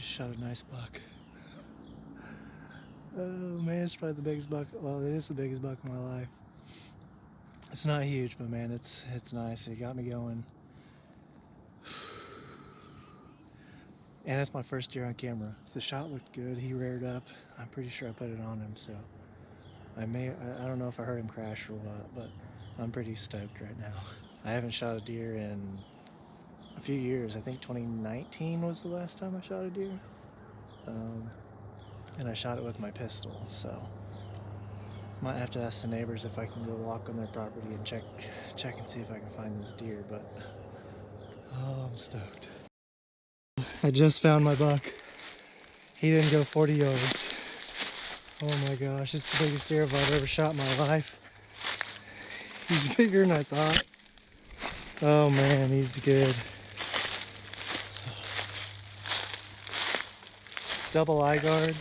just shot a nice buck. Oh man, it's probably the biggest buck. Well, it is the biggest buck of my life. It's not huge, but man, it's nice. It got me going. And that's my first deer on camera. The shot looked good. He reared up. I'm pretty sure I put it on him, so I don't know if I heard him crash or what, but I'm pretty stoked right now. I haven't shot a deer in a few years. I think 2019 was the last time I shot a deer. And I shot it with my pistol, so might have to ask the neighbors if I can go walk on their property and check and see if I can find this deer, but oh, I'm stoked. I just found my buck. He didn't go 40 yards. Oh my gosh, it's the biggest deer I've ever shot in my life. He's bigger than I thought. Oh man, he's good. Double eye guards.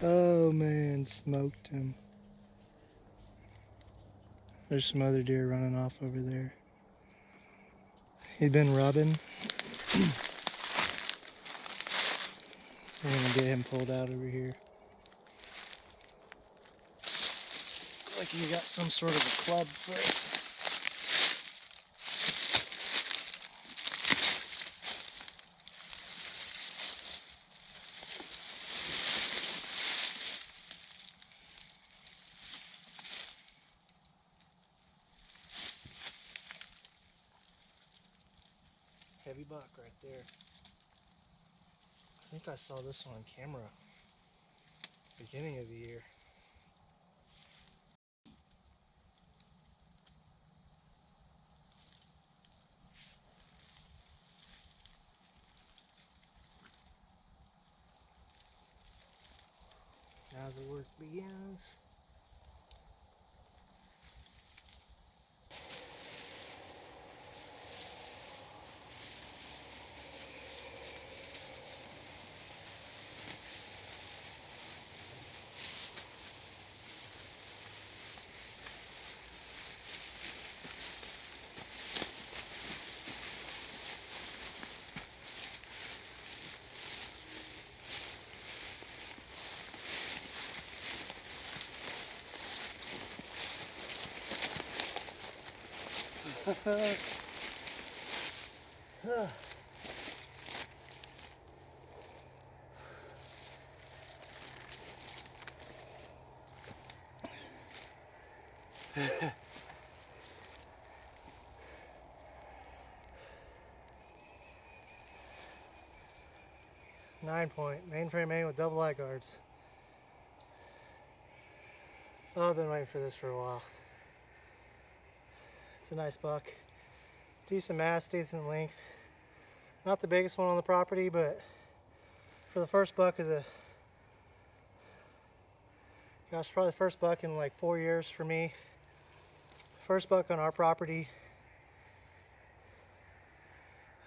Oh man, smoked him. There's some other deer running off over there. He'd been rubbing. We're gonna get him pulled out over here. Looks like he got some sort of a club foot. Heavy buck right there. I think I saw this one on camera beginning of the year. Now the work begins. Nine point, mainframe main with double eye guards. Oh, I've been waiting for this for a while. It's a nice buck. Decent mass, decent length. Not the biggest one on the property, but for the first buck of the, gosh, probably the first buck in like 4 years for me. First buck on our property.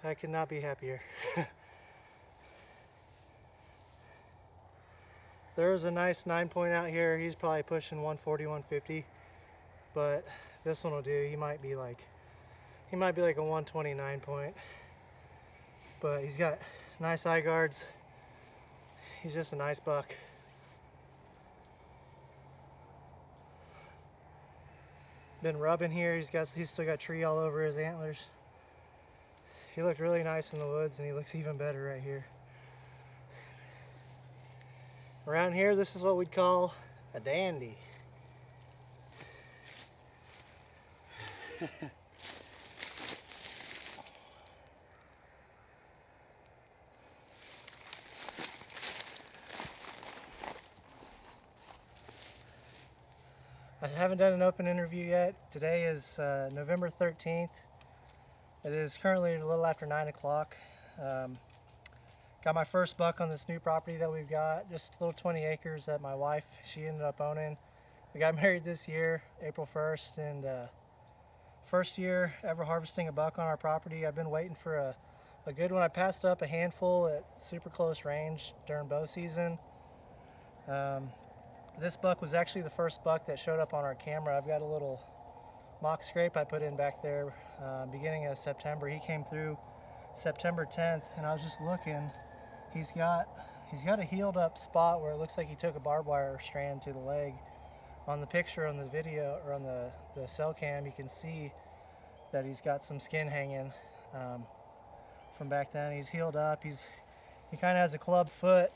I could not be happier. There's a nice 9 point out here. He's probably pushing 140, 150, but this one will do. He might be like a 129 point, but he's got nice eye guards. He's just a nice buck. Been rubbing here. He's still got tree all over his antlers. He looked really nice in the woods, and he looks even better right here. Around here, this is what we'd call a dandy. I haven't done an open interview yet. Today is November 13th. It is currently a little after 9 o'clock. Got my first buck on this new property that we've got, just a little 20 acres that my wife, she ended up owning. We got married this year, April 1st, and first year ever harvesting a buck on our property. I've been waiting for a good one. I passed up a handful at super close range during bow season. This buck was actually the first buck that showed up on our camera. I've got a little mock scrape I put in back there beginning of September. He came through September 10th, and I was just looking. He's got a healed up spot where it looks like he took a barbed wire strand to the leg. On the picture, on the video, or on the cell cam, you can see that he's got some skin hanging from back then. He's healed up. He kind of has a club foot.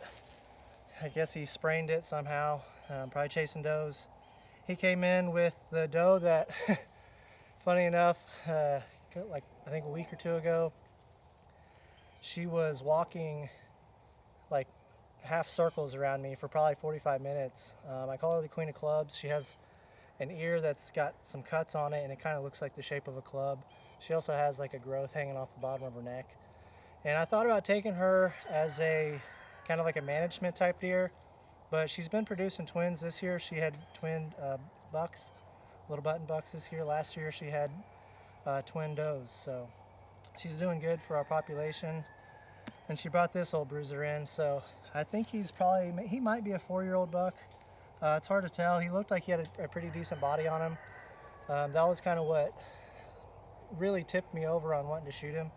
I guess he sprained it somehow, probably chasing does. He came in with the doe that, funny enough, like I think a week or two ago, she was walking like half circles around me for probably 45 minutes. I call her the Queen of Clubs. She has an ear that's got some cuts on it, and it kind of looks like the shape of a club. She also has like a growth hanging off the bottom of her neck. And I thought about taking her as a kind of like a management type deer, but she's been producing twins this year. She had twin bucks, little button bucks this year. Last year she had twin does, so she's doing good for our population. And she brought this old bruiser in, so I think he might be a 4-year-old buck. It's hard to tell. He looked like he had a pretty decent body on him. That was kind of what really tipped me over on wanting to shoot him.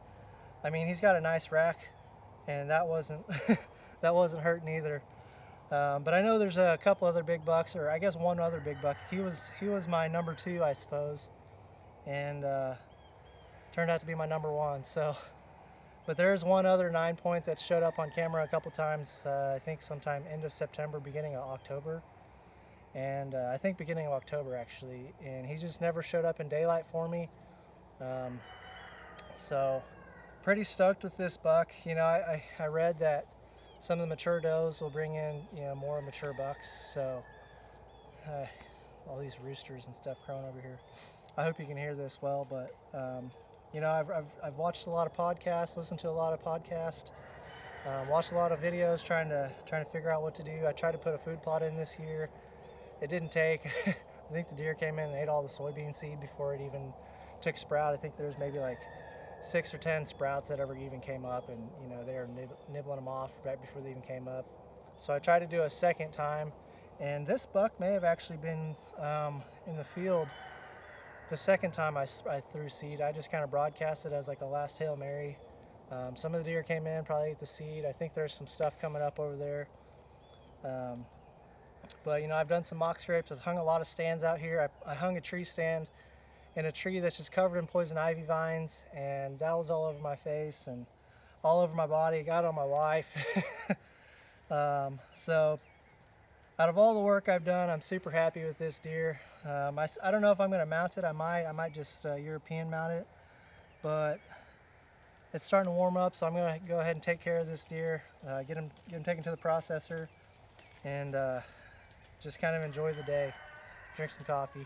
I mean, he's got a nice rack, and that wasn't that wasn't hurting either. But I know there's a couple other big bucks, or I guess one other big buck. He was my number 2, I suppose, and turned out to be my number 1. So, but there's one other 9-point that showed up on camera a couple times. I think sometime end of September, beginning of October, and I think beginning of October actually. And he just never showed up in daylight for me. So, pretty stoked with this buck. You know, I read that some of the mature does will bring in, you know, more mature bucks. So all these roosters and stuff crowing over here. I hope you can hear this well, but you know, I've watched a lot of podcasts, listened to a lot of podcasts, watched a lot of videos trying to figure out what to do. I tried to put a food plot in this year. It didn't take. I think the deer came in and ate all the soybean seed before it even took sprout. I think there's maybe like 6 or 10 sprouts that ever even came up, and you know, they were nibbling them off right before they even came up. So I tried to do a second time, and this buck may have actually been in the field the second time I threw seed. I just kind of broadcasted as like a last Hail Mary. Some of the deer came in, probably ate the seed. I think there's some stuff coming up over there. But you know, I've done some mock scrapes. I've hung a lot of stands out here. I hung a tree stand in a tree that's just covered in poison ivy vines, and that was all over my face and all over my body. Got on my wife. So out of all the work I've done, I'm super happy with this deer. I don't know if I'm going to mount it. I might just European mount it, but it's starting to warm up, so I'm going to go ahead and take care of this deer, get him taken to the processor, and just kind of enjoy the day, drink some coffee.